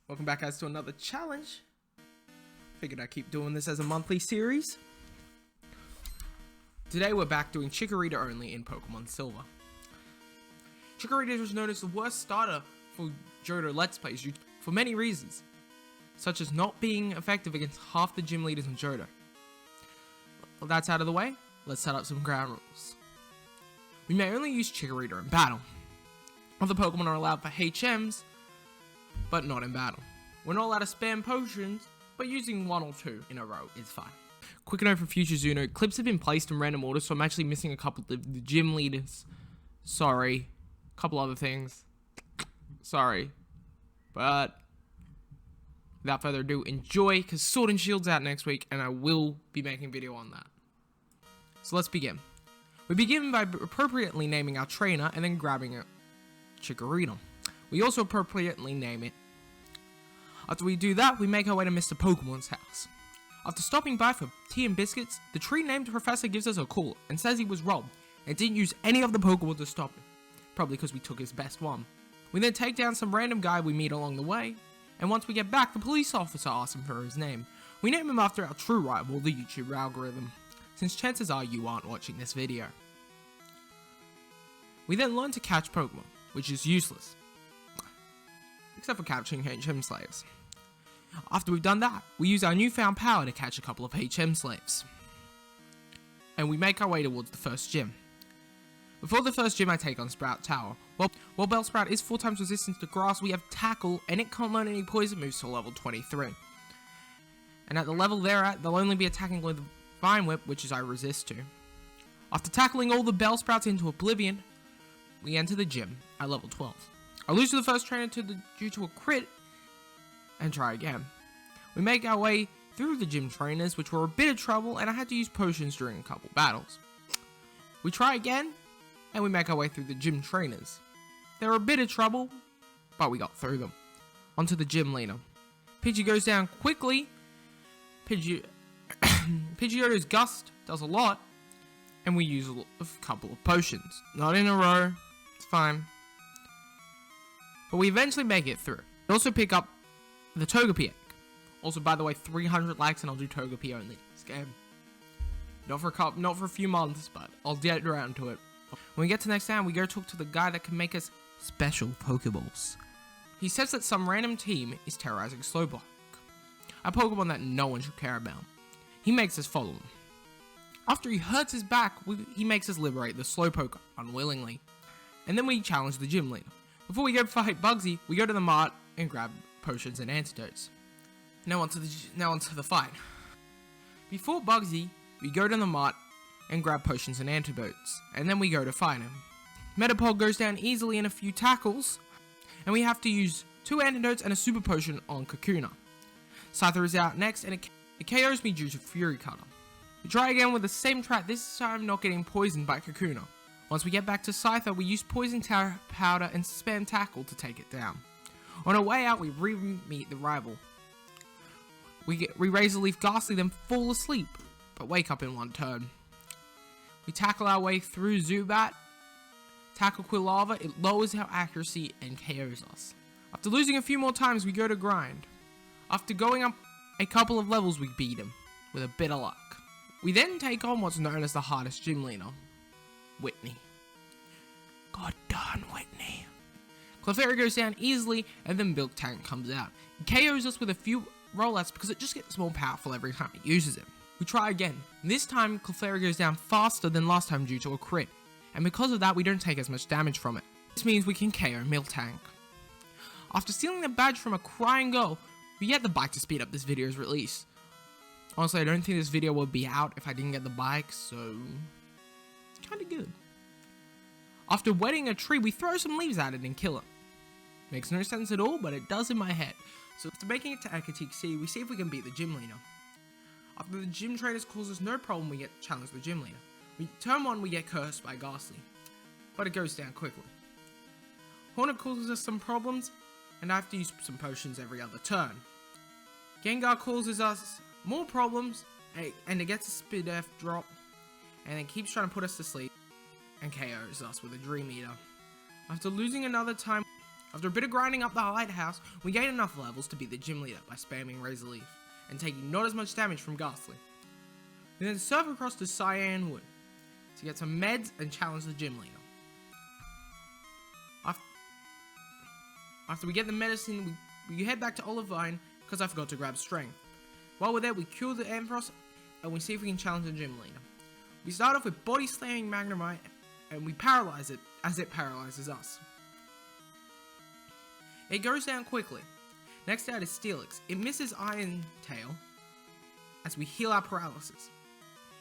Welcome back, guys, to another challenge. Figured I'd keep doing this as a monthly series. Today we're back doing Chikorita only in Pokemon Silver. Chikorita was known as the worst starter for Johto Let's Plays for many reasons, such as not being effective against half the gym leaders in Johto. Well, that's out of the way, let's set up some ground rules. We may only use Chikorita in battle. Other Pokemon are allowed for HMs, but not in battle. We're not allowed to spam potions, but using one or two in a row is fine. Quick note for future Zoono, clips have been placed in random order, so I'm actually missing a couple of the gym leaders. Sorry. A couple other things. Sorry. But without further ado, enjoy, because Sword and Shield's out next week, and I will be making a video on that. So let's begin. We begin by appropriately naming our trainer, and then grabbing a Chikorita. We also appropriately name it. After we do that, we make our way to Mr. Pokemon's house. After stopping by for tea and biscuits, the tree-named professor gives us a call and says he was robbed and didn't use any of the Pokemon to stop him. Probably because we took his best one. We then take down some random guy we meet along the way, and once we get back, the police officer asks him for his name. We name him after our true rival, the YouTube algorithm, since chances are you aren't watching this video. We then learn to catch Pokemon, which is useless, except for capturing HM slaves. After we've done that, we use our newfound power to catch a couple of HM slaves. And we make our way towards the first gym. Before the first gym, I take on Sprout Tower. While Bellsprout is 4 times resistant to grass, we have Tackle, and it can't learn any poison moves till level 23. And at the level they're at, they'll only be attacking with Vine Whip, which is I resist to. After tackling all the Bellsprouts into oblivion, we enter the gym at level 12. I lose to the first trainer due to a crit, and try again. We make our way through the gym trainers, which were a bit of trouble, and I had to use potions during a couple battles. We try again, and we make our way through the gym trainers. They were a bit of trouble, but we got through them. Onto the gym leader. Pidgey goes down quickly. Pidgeotto's Gust does a lot, and we use a couple of potions. Not in a row, it's fine. But we eventually make it through. We also pick up the Togepi egg. Also, by the way, 300 likes and I'll do Togepi only. Scam. Not for a few months, but I'll get around to it. When we get to next town, we go talk to the guy that can make us special Pokeballs. He says that some random team is terrorizing Slowpoke, a Pokemon that no one should care about. He makes us follow him. After he hurts his back, he makes us liberate the Slowpoke unwillingly. And then we challenge the gym leader. Before we go fight Bugsy, we go to the mart and grab potions and antidotes. Now onto the fight. Before Bugsy, we go to the mart and grab potions and antidotes, and then we go to fight him. Metapod goes down easily in a few tackles, and we have to use 2 antidotes and a super potion on Kakuna. Scyther is out next, and it KOs me due to Fury Cutter. We try again with the same trap, this time not getting poisoned by Kakuna. Once we get back to Scyther, we use Poison Powder and spam Tackle to take it down. On our way out, we re-meet the rival. We Razor Leaf Ghastly, then fall asleep, but wake up in one turn. We tackle our way through Zubat, tackle Quilava, it lowers our accuracy and KOs us. After losing a few more times, we go to grind. After going up a couple of levels, we beat him, with a bit of luck. We then take on what's known as the hardest gym leader, Whitney. God darn Whitney. Clefairy goes down easily, and then Milk Tank comes out. It KOs us with a few rollouts because it just gets more powerful every time it uses it. We try again. This time, Clefairy goes down faster than last time due to a crit, and because of that, we don't take as much damage from it. This means we can KO Milk Tank. After stealing the badge from a crying girl, we get the bike to speed up this video's release. Honestly, I don't think this video would be out if I didn't get the bike, so kinda good. After wetting a tree, we throw some leaves at it and kill it. Makes no sense at all, but it does in my head. So after making it to Ecruteak City, we see if we can beat the gym leader. After the gym trainers cause us no problem, we get to challenge the gym leader. Turn 1, we get cursed by Ghastly, but it goes down quickly. Hornet causes us some problems, and I have to use some potions every other turn. Gengar causes us more problems, and it gets a Speed F drop, and it keeps trying to put us to sleep, and KOs us with a Dream Eater. After losing another time, After a bit of grinding up the lighthouse, we gain enough levels to beat the gym leader by spamming Razor Leaf and taking not as much damage from Ghastly. We then surf across to Cyan Wood to get some meds and challenge the gym leader. After we get the medicine, we head back to Olivine because I forgot to grab strength. While we're there, we kill the Ampharos and we see if we can challenge the gym leader. We start off with body slamming Magnemite and we paralyze it as it paralyzes us. It goes down quickly. Next out is Steelix. It misses Iron Tail as we heal our paralysis.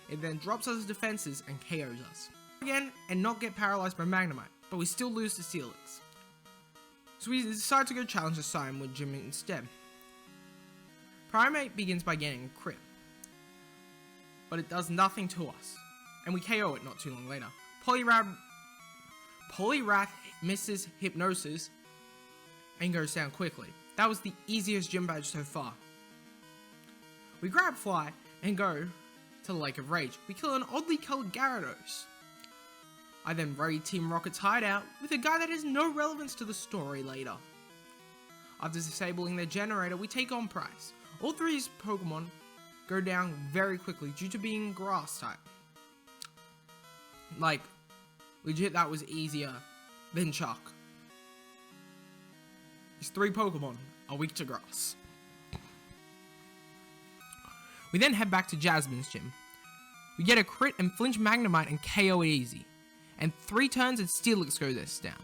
It then drops us defenses and KOs us. Again, and not get paralyzed by Magnemite, but we still lose to Steelix. So we decide to go challenge the Cyanwood gym instead. Primate begins by getting a crit, but it does nothing to us, and we KO it not too long later. Poliwrath misses Hypnosis and goes down quickly. That was the easiest gym badge so far. We grab Fly and go to the Lake of Rage. We kill an oddly coloured Gyarados. I then raid Team Rocket's hideout with a guy that has no relevance to the story later. After disabling their generator, we take on Price. All three Pokemon go down very quickly due to being grass type. Like, legit that was easier than Chuck. These three Pokemon are weak to grass. We then head back to Jasmine's gym. We get a crit and flinch Magnemite and KO it easy. And 3 turns and Steelix goes down.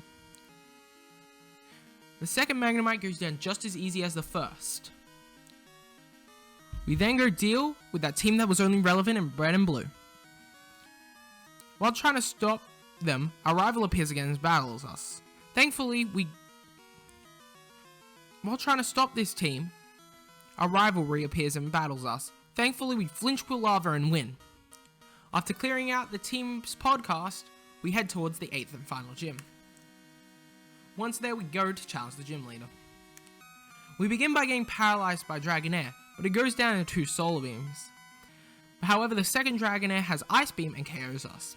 The second Magnemite goes down just as easy as the first. We then go deal with that team that was only relevant in red and blue. While trying to stop them, our rival appears again and battles us. Thankfully, while trying to stop this team, our rival reappears and battles us. Thankfully, we flinch Quilava and win. After clearing out the team's podcast, we head towards the 8th and final gym. Once there, we go to challenge the gym leader. We begin by getting paralyzed by Dragonair, but it goes down into 2 Solar Beams. However, the second Dragonair has Ice Beam and KOs us.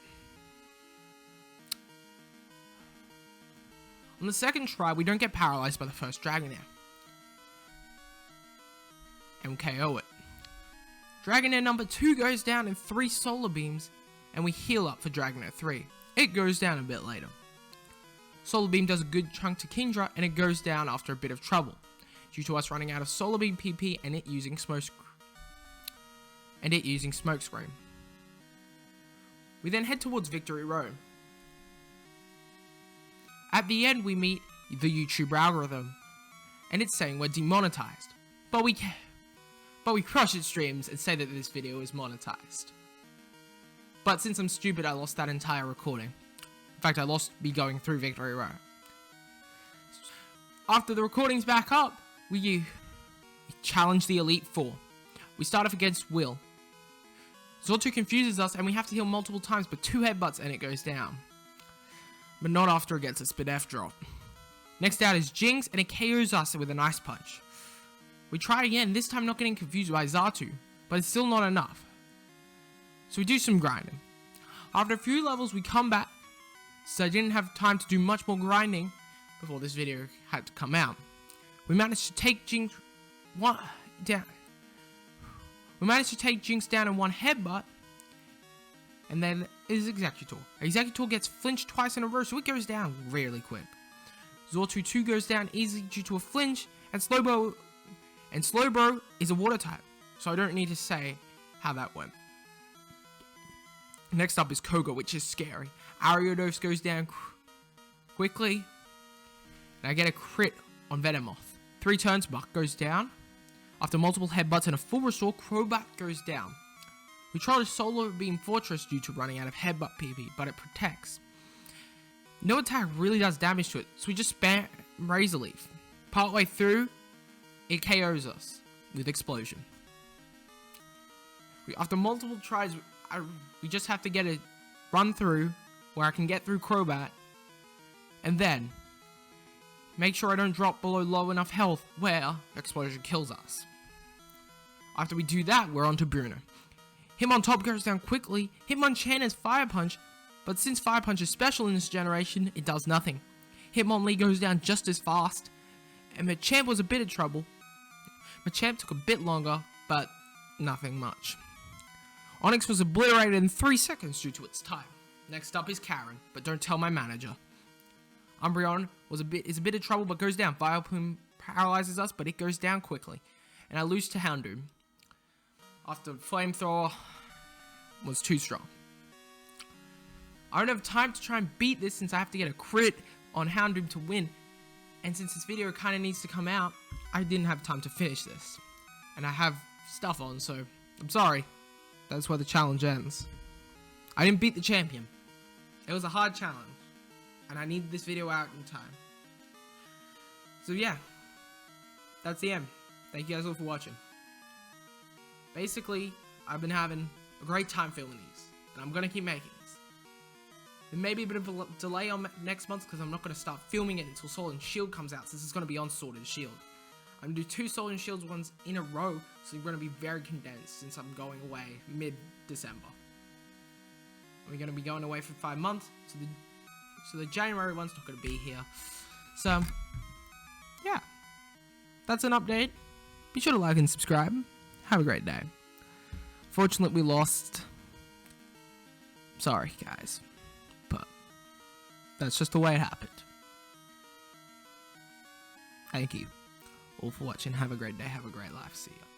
On the second try, we don't get paralyzed by the first Dragonair, and we KO it. Dragonair number 2 goes down in 3 Solar Beams, and we heal up for Dragonair 3. It goes down a bit later. Solar Beam does a good chunk to Kingdra, and it goes down after a bit of trouble, due to us running out of Solar Beam PP and it using Smokescreen. We then head towards Victory Road. At the end, we meet the YouTube algorithm, and it's saying we're demonetized, but we crush its streams and say that this video is monetized. But since I'm stupid, I lost that entire recording. In fact, I lost me going through Victory Road. After the recording's back up, we challenge the Elite Four. We start off against Will. Zortu confuses us and we have to heal multiple times, but 2 headbutts and it goes down. But not after it gets a Spit F drop. Next out is Jinx and it KOs us with an Ice Punch. We try again, this time not getting confused by Xatu, but it's still not enough. So we do some grinding. After a few levels we come back, so I didn't have time to do much more grinding before this video had to come out. We managed to take Jinx down. We managed to take Jinx down in 1 headbutt, and then is Executor. Executor gets flinched twice in a row, so it goes down really quick. Zortu 2 goes down easily due to a flinch, and Slowbro is a water type, so I don't need to say how that went. Next up is Koga, which is scary. Ariados goes down quickly, and I get a crit on Venomoth. 3 turns, Buck goes down. After multiple headbutts and a full restore, Crobat goes down. We try to Solar Beam Fortress due to running out of headbutt PP, but it protects. No attack really does damage to it, so we just spam Razor Leaf. Partway through, it KOs us with Explosion. After multiple tries, we just have to get a run through where I can get through Crobat, and then make sure I don't drop below low enough health where Explosion kills us. After we do that, we're on to Bruno. Hitmontop goes down quickly. Hitmonchan has Fire Punch, but since Fire Punch is special in this generation, it does nothing. Hitmonlee goes down just as fast. And Machamp was a bit of trouble. Machamp took a bit longer, but nothing much. Onix was obliterated in 3 seconds due to its type. Next up is Karen, but don't tell my manager. Umbreon is a bit of trouble, but goes down. Vileplume paralyzes us, but it goes down quickly. And I lose to Houndoom. After Flamethrower was too strong. I don't have time to try and beat this since I have to get a crit on Houndoom to win. And since this video kind of needs to come out, I didn't have time to finish this. And I have stuff on, so I'm sorry. That's where the challenge ends. I didn't beat the champion. It was a hard challenge. And I needed this video out in time. So yeah. That's the end. Thank you guys all for watching. Basically, I've been having a great time filming these. And I'm going to keep making these. There may be a bit of a delay on next month because I'm not going to start filming it until Sword and Shield comes out. So this is going to be on Sword and Shield. I'm going to do 2 Sword and Shield ones in a row. So they're going to be very condensed since I'm going away mid-December. We're going to be going away for 5 months. So the January one's not going to be here. So, yeah. That's an update. Be sure to like and subscribe. Have a great day. Fortunately, we lost. Sorry, guys. But that's just the way it happened. Thank you all for watching. Have a great day. Have a great life. See ya.